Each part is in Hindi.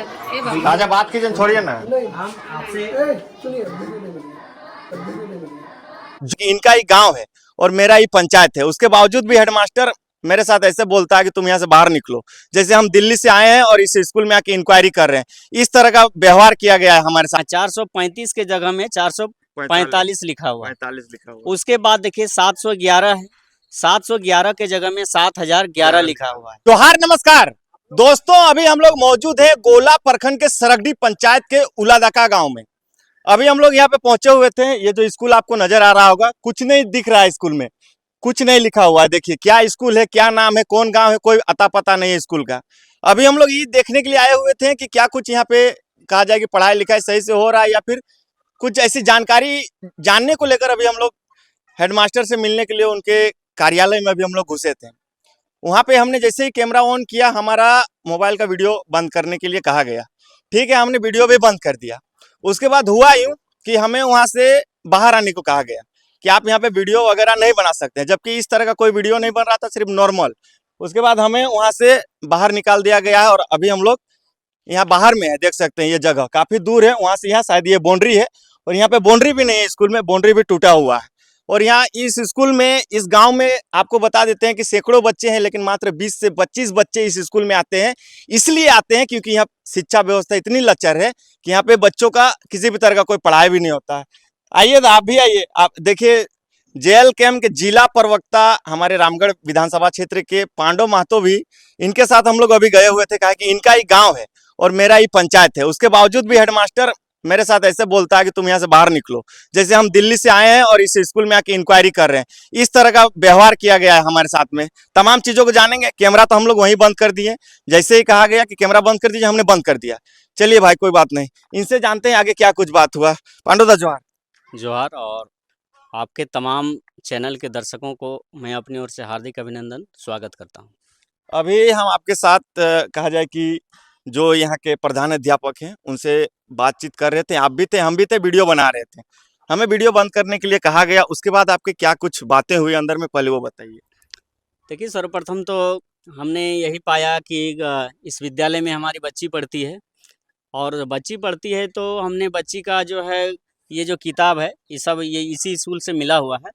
राजा बात कीजिए, छोड़िए ना। हम आपसे इनका ही गांव है और मेरा ही पंचायत है, उसके बावजूद भी हेडमास्टर मेरे साथ ऐसे बोलता है कि तुम यहाँ से बाहर निकलो, जैसे हम दिल्ली से आए हैं और इस स्कूल में आके इंक्वायरी कर रहे हैं। इस तरह का व्यवहार किया गया है हमारे साथ। 435 के जगह में 445 लिखा हुआ है। 45 लिखा हुआ। उसके बाद देखिए 711 है, 711 के जगह में 7011 लिखा हुआ है। जोहार, नमस्कार दोस्तों, अभी हम लोग मौजूद है गोला प्रखंड के सरगडी पंचायत के उलादका गांव में। अभी हम लोग यहाँ पे पहुंचे हुए थे। ये जो स्कूल आपको नजर आ रहा होगा, कुछ नहीं दिख रहा है, स्कूल में कुछ नहीं लिखा हुआ है। देखिए क्या स्कूल है, क्या नाम है, कौन गांव है, कोई अता पता नहीं है स्कूल का। अभी हम लोग ये देखने के लिए आए हुए थे कि क्या कुछ यहाँ पे कहा जाए कि पढ़ाई लिखाई सही से हो रहा है या फिर कुछ ऐसी जानकारी जानने को लेकर अभी हम लोग हेडमास्टर से मिलने के लिए उनके कार्यालय में अभी हम लोग घुसे थे। वहाँ पे हमने जैसे ही कैमरा ऑन किया, हमारा मोबाइल का वीडियो बंद करने के लिए कहा गया। ठीक है, हमने वीडियो भी बंद कर दिया। उसके बाद हुआ यूँ कि हमें वहाँ से बाहर आने को कहा गया कि आप यहाँ पे वीडियो वगैरह नहीं बना सकते हैं, जबकि इस तरह का कोई वीडियो नहीं बन रहा था, सिर्फ नॉर्मल। उसके बाद हमें वहाँ से बाहर निकाल दिया गया है और अभी हम लोग यहाँ बाहर में है। देख सकते हैं ये जगह काफ़ी दूर है, वहाँ से यहाँ शायद ये बाउंड्री है और यहाँ पे बाउंड्री भी नहीं है, स्कूल में बाउंड्री भी टूटा हुआ है। और यहाँ इस स्कूल में, इस गांव में आपको बता देते हैं कि सैकड़ों बच्चे हैं, लेकिन मात्र 20 से 25 बच्चे इस स्कूल में आते हैं। इसलिए आते हैं क्योंकि यहाँ शिक्षा व्यवस्था इतनी लचर है कि यहाँ पे बच्चों का किसी भी तरह का कोई पढ़ाई भी नहीं होता है। आइए, आप भी आइए। आप देखिए, जेएल कैम्प के जिला प्रवक्ता हमारे रामगढ़ विधानसभा क्षेत्र के पांडव महतो भी, इनके साथ हम लोग अभी गए हुए थे। कहा कि इनका ही गाँव है और मेरा ही पंचायत है, उसके बावजूद भी हेडमास्टर मेरे साथ ऐसे बोलता है कि तुम यहाँ से बाहर निकलो, जैसे हम दिल्ली से आए हैं और इस स्कूल में आके इंक्वायरी कर रहे हैं। इस तरह का व्यवहार किया गया है हमारे साथ में। तमाम चीजों को जानेंगे। कैमरा तो हम लोग वहीं बंद कर दिए, जैसे ही कहा गया कि कैमरा बंद कर दीजिए, हमने बंद कर दिया। चलिए भाई, कोई बात नहीं, इनसे जानते हैं आगे क्या कुछ बात हुआ। पांडुदा जोहार। जोहार, और आपके तमाम चैनल के दर्शकों को मैं अपनी ओर से हार्दिक अभिनंदन स्वागत करता हूँ। अभी हम आपके साथ कहा जाए कि जो यहाँ के प्रधान अध्यापक हैं उनसे बातचीत कर रहे थे। आप भी थे, हम भी थे, वीडियो बना रहे थे। हमें वीडियो बंद करने के लिए कहा गया। उसके बाद आपके क्या कुछ बातें हुई अंदर में, पहले वो बताइए। देखिए, सर्वप्रथम तो हमने यही पाया कि इस विद्यालय में हमारी बच्ची पढ़ती है, और बच्ची पढ़ती है तो हमने बच्ची का जो है ये जो किताब है, ये सब ये इसी स्कूल से मिला हुआ है।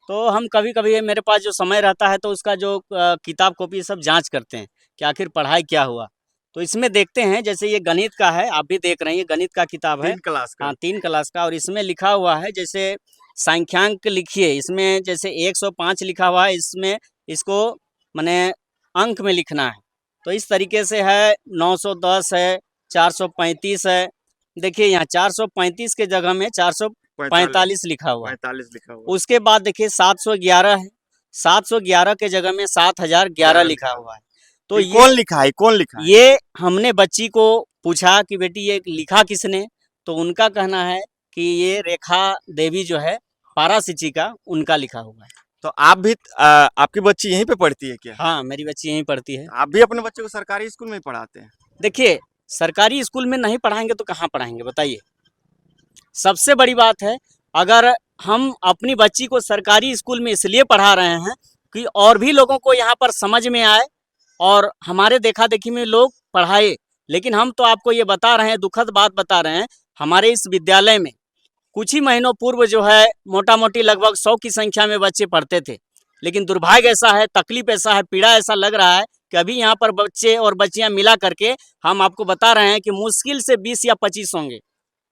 तो हम कभी कभी मेरे पास जो समय रहता है तो उसका जो किताब कॉपी सब जांच करते हैं कि आखिर पढ़ाई क्या हुआ। तो इसमें देखते हैं, जैसे ये गणित का है, आप भी देख रहे हैं, ये गणित का किताब है, 3 क्लास का। हाँ 3 क्लास का। और इसमें लिखा हुआ है, जैसे संख्यांक लिखिए, इसमें जैसे 105 लिखा हुआ है, इसमें इसको माने अंक में लिखना है। तो इस तरीके से है। 910 है, 435 है। देखिए यहाँ 435 के जगह में 445 लिखा हुआ है। 45 लिखा हुआ। उसके बाद देखिए 711 है, 711 के जगह में 7011 लिखा हुआ है। तो ये कौन लिखा है, कौन लिखा है? ये हमने बच्ची को पूछा कि बेटी ये लिखा किसने, तो उनका कहना है कि ये रेखा देवी जो है पारा शिक्षिका, उनका लिखा हुआ है। तो आप भी आपकी बच्ची यहीं पे पढ़ती है क्या? हाँ, मेरी बच्ची यहीं पढ़ती है। आप भी अपने बच्चे को सरकारी स्कूल में ही पढ़ाते हैं? देखिए, सरकारी स्कूल में नहीं पढ़ाएंगे तो कहाँ पढ़ाएंगे बताइए। सबसे बड़ी बात है, अगर हम अपनी बच्ची को सरकारी स्कूल में इसलिए पढ़ा रहे हैं कि और भी लोगों को यहाँ पर समझ में आए और हमारे देखा देखी में लोग पढ़ाए। लेकिन हम तो आपको ये बता रहे हैं, दुखद बात बता रहे हैं, हमारे इस विद्यालय में कुछ ही महीनों पूर्व जो है मोटा मोटी लगभग 100 की संख्या में बच्चे पढ़ते थे। लेकिन दुर्भाग्य ऐसा है, तकलीफ ऐसा है, पीड़ा ऐसा लग रहा है कि अभी यहाँ पर बच्चे और बच्चियाँ मिला करके हम आपको बता रहे हैं कि मुश्किल से 20 या 25 होंगे।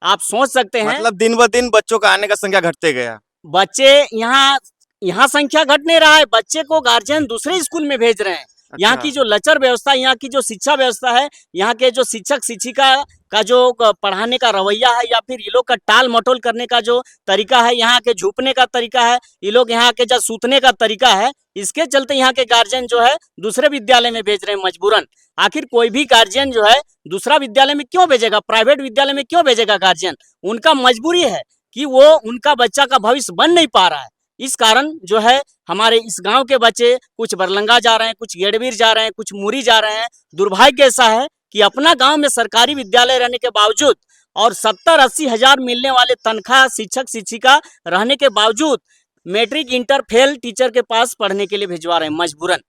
आप सोच सकते हैं, मतलब दिन ब दिन बच्चों का आने का संख्या घटते गया। बच्चे यहाँ संख्या घट नहीं रहा है, बच्चे को गार्जियन दूसरे स्कूल में भेज रहे हैं। यहाँ की जो लचर व्यवस्था, यहाँ की जो शिक्षा व्यवस्था है, यहाँ के जो शिक्षक शिक्षिका का जो पढ़ाने का रवैया है, या फिर ये लोग का टाल मटोल करने का जो तरीका है, यहाँ के झुकने का तरीका है, ये लोग यहाँ के जो सूतने का तरीका है, इसके चलते यहाँ के गार्जियन जो है दूसरे विद्यालय में भेज रहे हैं मजबूरन। आखिर कोई भी गार्जियन जो है दूसरा विद्यालय में क्यों भेजेगा, प्राइवेट विद्यालय में क्यों भेजेगा गार्जियन? उनका मजबूरी है कि वो उनका बच्चा का भविष्य बन नहीं पा रहा है। इस कारण जो है हमारे इस गांव के बच्चे कुछ बरलंगा जा रहे हैं, कुछ गेड़वीर जा रहे हैं, कुछ मुरी जा रहे हैं। दुर्भाग्य ऐसा है कि अपना गांव में सरकारी विद्यालय रहने के बावजूद और 70-80 हजार मिलने वाले तनख्वाह शिक्षक शिक्षिका रहने के बावजूद मैट्रिक इंटर फेल टीचर के पास पढ़ने के लिए भिजवा रहे हैं मजबूरन।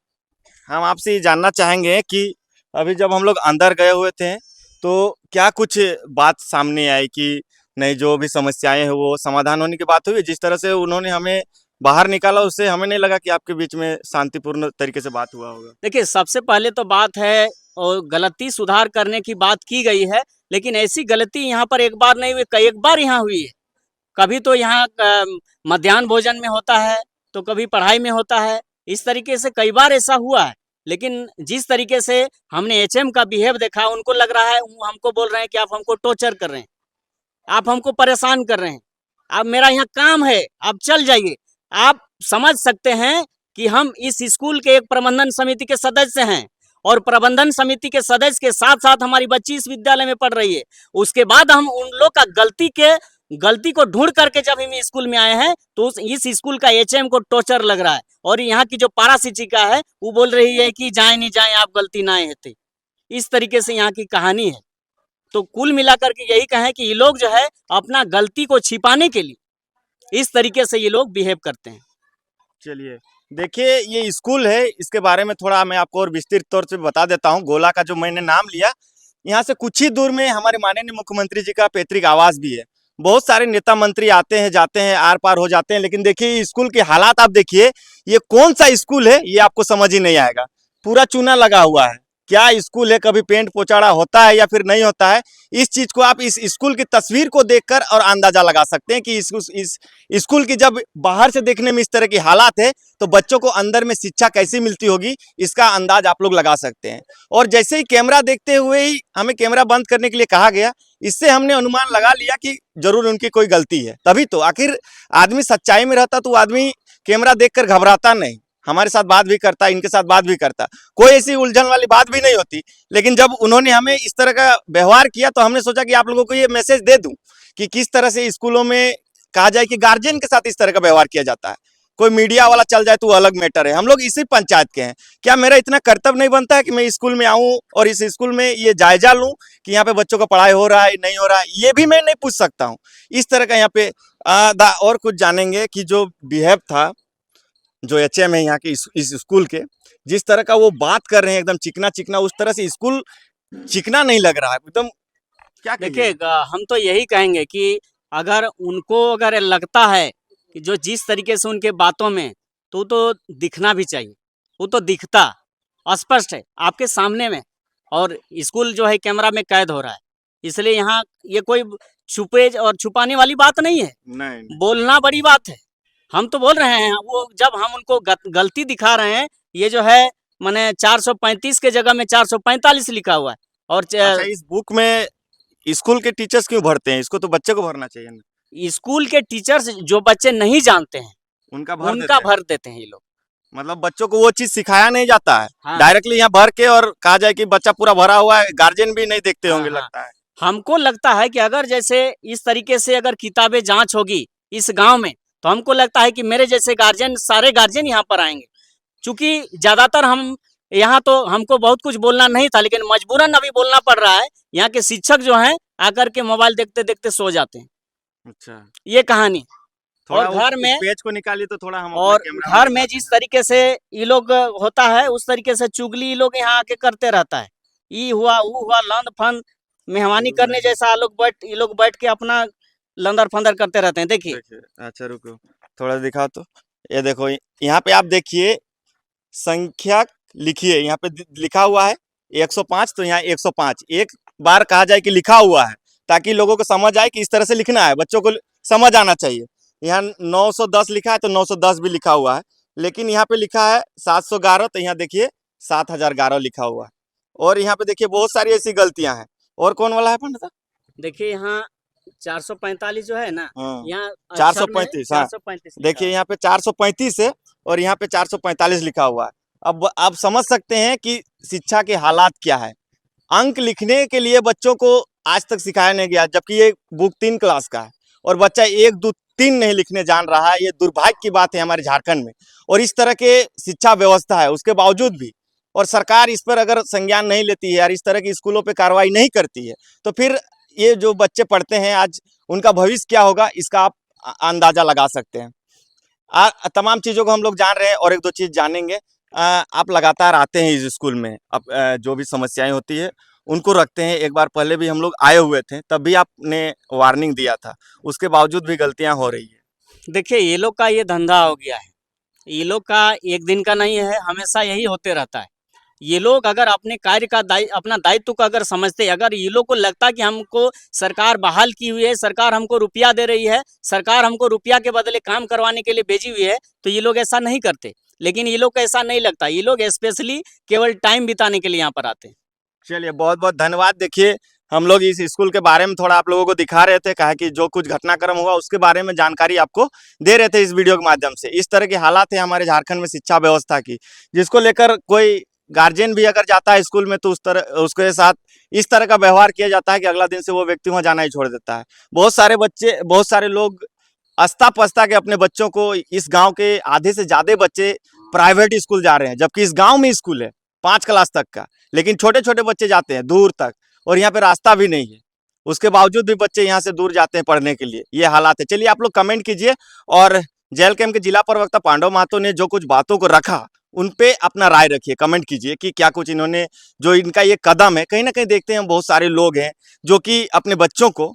हम आपसे ये जानना चाहेंगे कि अभी जब हम लोग अंदर गए हुए थे तो क्या कुछ बात सामने आई कि नहीं, जो भी समस्याएं हैं वो समाधान होने की बात हुई? जिस तरह से उन्होंने हमें बाहर निकाला, उससे हमें नहीं लगा कि आपके बीच में शांतिपूर्ण तरीके से बात हुआ होगा। देखिए, सबसे पहले तो बात है और गलती सुधार करने की बात की गई है, लेकिन ऐसी गलती यहाँ पर एक बार नहीं हुई, कई एक बार यहाँ हुई है। कभी तो यहाँ मध्याह्न भोजन में होता है, तो कभी पढ़ाई में होता है। इस तरीके से कई बार ऐसा हुआ है। लेकिन जिस तरीके से हमने एचएम का बिहेव देखा, उनको लग रहा है, वो हमको बोल रहे हैं कि आप हमको टॉर्चर कर रहे हैं, आप हमको परेशान कर रहे हैं, अब मेरा यहाँ काम है, आप चल जाइए। आप समझ सकते हैं कि हम इस स्कूल के एक प्रबंधन समिति के सदस्य हैं और प्रबंधन समिति के सदस्य के साथ साथ हमारी बच्ची इस विद्यालय में पढ़ रही है। उसके बाद हम उन लोग का गलती को ढूंढ करके जब हम स्कूल में आए हैं, तो इस स्कूल का एचएम को टॉर्चर लग रहा है और यहाँ की जो पारा शिक्षिका है वो बोल रही है कि जाए नहीं जाए, आप गलती ना है। इस तरीके से यहाँ की कहानी है। तो कुल मिलाकर के यही कहें कि ये लोग जो है अपना गलती को छिपाने के लिए इस तरीके से ये लोग बिहेव करते हैं। चलिए, देखिए ये स्कूल है, इसके बारे में थोड़ा मैं आपको और विस्तृत तौर से बता देता हूँ। गोला का जो मैंने नाम लिया, यहाँ से कुछ ही दूर में हमारे माननीय मुख्यमंत्री जी का पैतृक आवास भी है। बहुत सारे नेता मंत्री आते हैं, जाते हैं, आर पार हो जाते हैं, लेकिन देखिए स्कूल के हालात आप देखिए, ये कौन सा स्कूल है ये आपको समझ ही नहीं आएगा। पूरा चूना लगा हुआ है। क्या स्कूल है, कभी पेंट पोचाड़ा होता है या फिर नहीं होता है? इस चीज को आप इस स्कूल की तस्वीर को देखकर और अंदाजा लगा सकते हैं कि इस स्कूल की जब बाहर से देखने में इस तरह की हालात है, तो बच्चों को अंदर में शिक्षा कैसी मिलती होगी, इसका अंदाज आप लोग लगा सकते हैं। और जैसे ही कैमरा देखते हुए ही हमें कैमरा बंद करने के लिए कहा गया, इससे हमने अनुमान लगा लिया कि जरूर उनकी कोई गलती है। तभी तो आखिर आदमी सच्चाई में रहता तो आदमी कैमरा देखकर घबराता नहीं, हमारे साथ बात भी करता, इनके साथ बात भी करता, कोई ऐसी उलझन वाली बात भी नहीं होती। लेकिन जब उन्होंने हमें इस तरह का व्यवहार किया, तो हमने सोचा कि आप लोगों को ये मैसेज दे दूं कि किस तरह से स्कूलों में कहा जाए कि गार्जियन के साथ इस तरह का व्यवहार किया जाता है। कोई मीडिया वाला चल जाए तो वो अलग मैटर है, हम लोग इसी पंचायत के हैं। क्या मेरा इतना कर्तव्य नहीं बनता है कि मैं स्कूल में आऊं और इस स्कूल में ये जायजा लूं कि यहाँ पे बच्चों का पढ़ाई हो रहा है नहीं हो रहा है? ये भी मैं नहीं पूछ सकता हूँ। इस तरह का यहाँ पे और कुछ जानेंगे कि जो बिहेव था, जो एचएम है यहाँ के इस स्कूल के, जिस तरह का वो बात कर रहे हैं एकदम चिकना चिकना, उस तरह से स्कूल चिकना नहीं लग रहा है एकदम। क्या देखिए, हम तो यही कहेंगे कि अगर लगता है कि जो जिस तरीके से उनके बातों में, तो दिखना भी चाहिए। वो तो दिखता स्पष्ट है आपके सामने में, और स्कूल जो है कैमरा में कैद हो रहा है। इसलिए यहाँ ये कोई छुपे और छुपाने वाली बात नहीं है, नहीं। बोलना बड़ी बात है। हम तो बोल रहे हैं, वो जब हम उनको गलती दिखा रहे हैं, ये जो है माने 435 के जगह में 445 लिखा हुआ है। और अच्छा, इस बुक में स्कूल के टीचर्स क्यों भरते हैं? इसको तो बच्चे को भरना चाहिए ना। स्कूल के टीचर्स जो बच्चे नहीं जानते हैं उनका भर देते हैं ये लोग। मतलब बच्चों को वो चीज सिखाया नहीं जाता है। हाँ। डायरेक्टली यहाँ भर के और कहा जाए कि बच्चा पूरा भरा हुआ है, गार्जियन भी नहीं देखते होंगे। हाँ, हाँ। लगता है हमको लगता है कि अगर जैसे इस तरीके से अगर किताबें जांच होगी इस गांव में, तो हमको लगता है कि मेरे जैसे गार्जियन, सारे गार्जियन यहाँ पर आएंगे। क्योंकि ज्यादातर हम यहाँ, तो हमको बहुत कुछ बोलना नहीं था, लेकिन मजबूरन अभी बोलना पड़ रहा है। यहाँ के शिक्षक जो हैं आकर के मोबाइल देखते देखते सो जाते हैं। अच्छा, ये कहानी। थोड़ा और घर में, पेज को निकालिए तो थोड़ा हम और अपने कैमरा घर में जिस तरीके से ये लोग होता है, उस तरीके से चुगली ये लोग यहाँ आके करते रहता है। ई हुआ वो हुआ, लंद फंद मेहमानी करने जैसा ये लोग बैठ के अपना लंदर फंदर करते रहते हैं। देखिए। अच्छा रुको, थोड़ा दिखाओ तो। ये देखो, यहाँ पे आप देखिए, संख्या लिखिए, यहाँ पे लिखा हुआ है 105, तो यहाँ 105 एक बार कहा जाए कि लिखा हुआ है, ताकि लोगों को समझ आए कि इस तरह से लिखना है, बच्चों को समझ आना चाहिए। यहाँ 910 लिखा है तो 910 भी लिखा हुआ है, लेकिन यहाँ पे लिखा है 711, तो यहाँ देखिए 7011 लिखा हुआ है। और यहाँ पे देखिए बहुत सारी ऐसी गलतियां हैं। और कौन वाला है पंडित? देखिए यहाँ 445 जो है ना, हाँ, यहाँ 435। हाँ, 435 देखिए यहाँ पे 435 है और यहाँ पे 445 लिखा हुआ है। अब आप समझ सकते हैं कि शिक्षा के हालात क्या है। अंक लिखने के लिए बच्चों को आज तक सिखाया नहीं गया, जबकि ये बुक 3 क्लास का है और बच्चा 1 2 3 नहीं लिखने जान रहा है। ये दुर्भाग्य की बात है हमारे झारखंड में, और इस तरह के शिक्षा व्यवस्था है उसके बावजूद भी, और सरकार इस पर अगर संज्ञान नहीं लेती है और इस तरह की स्कूलों पे कार्रवाई नहीं करती है, तो फिर ये जो बच्चे पढ़ते हैं आज, उनका भविष्य क्या होगा, इसका आप अंदाजा लगा सकते हैं। तमाम चीज़ों को हम लोग जान रहे हैं और एक दो चीज़ जानेंगे। आप लगातार आते हैं इस स्कूल में, अब जो भी समस्याएं होती है उनको रखते हैं। एक बार पहले भी हम लोग आए हुए थे, तब भी आपने वार्निंग दिया था, उसके बावजूद भी गलतियां हो रही है। देखिए ये लोग का ये धंधा हो गया है, ये लोग का एक दिन का नहीं है, हमेशा यही होते रहता है। ये लोग अगर अपने कार्य का अपना दायित्व को अगर समझते, अगर ये लोग को लगता कि हमको सरकार बहाल की हुई है, सरकार हमको रुपया दे रही है, सरकार हमको रुपया के बदले काम करवाने के लिए भेजी हुई है, तो ये लोग ऐसा नहीं करते। लेकिन ये लोग को ऐसा नहीं लगता, ये लोग स्पेशली केवल टाइम बिताने के लिए यहाँ पर आते हैं। चलिए, बहुत बहुत धन्यवाद। देखिए, हम लोग इस स्कूल के बारे में थोड़ा आप लोगों को दिखा रहे थे, कहा कि जो कुछ घटनाक्रम हुआ उसके बारे में जानकारी आपको दे रहे थे इस वीडियो के माध्यम से। इस तरह की हालात है हमारे झारखंड में शिक्षा व्यवस्था की, जिसको लेकर कोई गार्जियन भी अगर जाता है स्कूल में तो उसके साथ इस तरह का व्यवहार किया जाता है कि अगला दिन से वो व्यक्ति वहाँ जाना ही छोड़ देता है। बहुत सारे लोग अस्ता पस्ता के अपने बच्चों को, इस गाँव के आधे से ज्यादा बच्चे प्राइवेट स्कूल जा रहे हैं, जबकि इस गाँव में स्कूल है 5 क्लास तक का, लेकिन छोटे छोटे बच्चे जाते हैं दूर तक, और यहाँ पे रास्ता भी नहीं है। उसके बावजूद भी बच्चे यहाँ से दूर जाते हैं पढ़ने के लिए। ये हालात है। चलिए, आप लोग कमेंट कीजिए, और जेल कैंप के जिला प्रवक्ता पांडव महतो ने जो कुछ बातों को रखा उन पे अपना राय रखिए, कमेंट कीजिए कि क्या कुछ इन्होंने, जो इनका ये कदम है, कहीं ना कहीं देखते हैं बहुत सारे लोग हैं जो कि अपने बच्चों को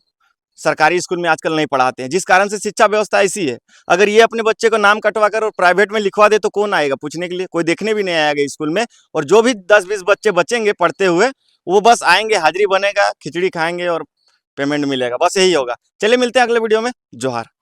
सरकारी स्कूल में आजकल नहीं पढ़ाते हैं, जिस कारण से शिक्षा व्यवस्था ऐसी है। अगर ये अपने बच्चे को नाम कटवा कर और प्राइवेट में लिखवा दे तो कौन आएगा पूछने के लिए? कोई देखने भी नहीं आएगा स्कूल में। और जो भी 10-20 बच्चे बचेंगे पढ़ते हुए, वो बस आएंगे, हाजिरी बनेगा, खिचड़ी खाएंगे और पेमेंट मिलेगा, बस यही होगा। चलिए, मिलते हैं अगले वीडियो में। जोहार।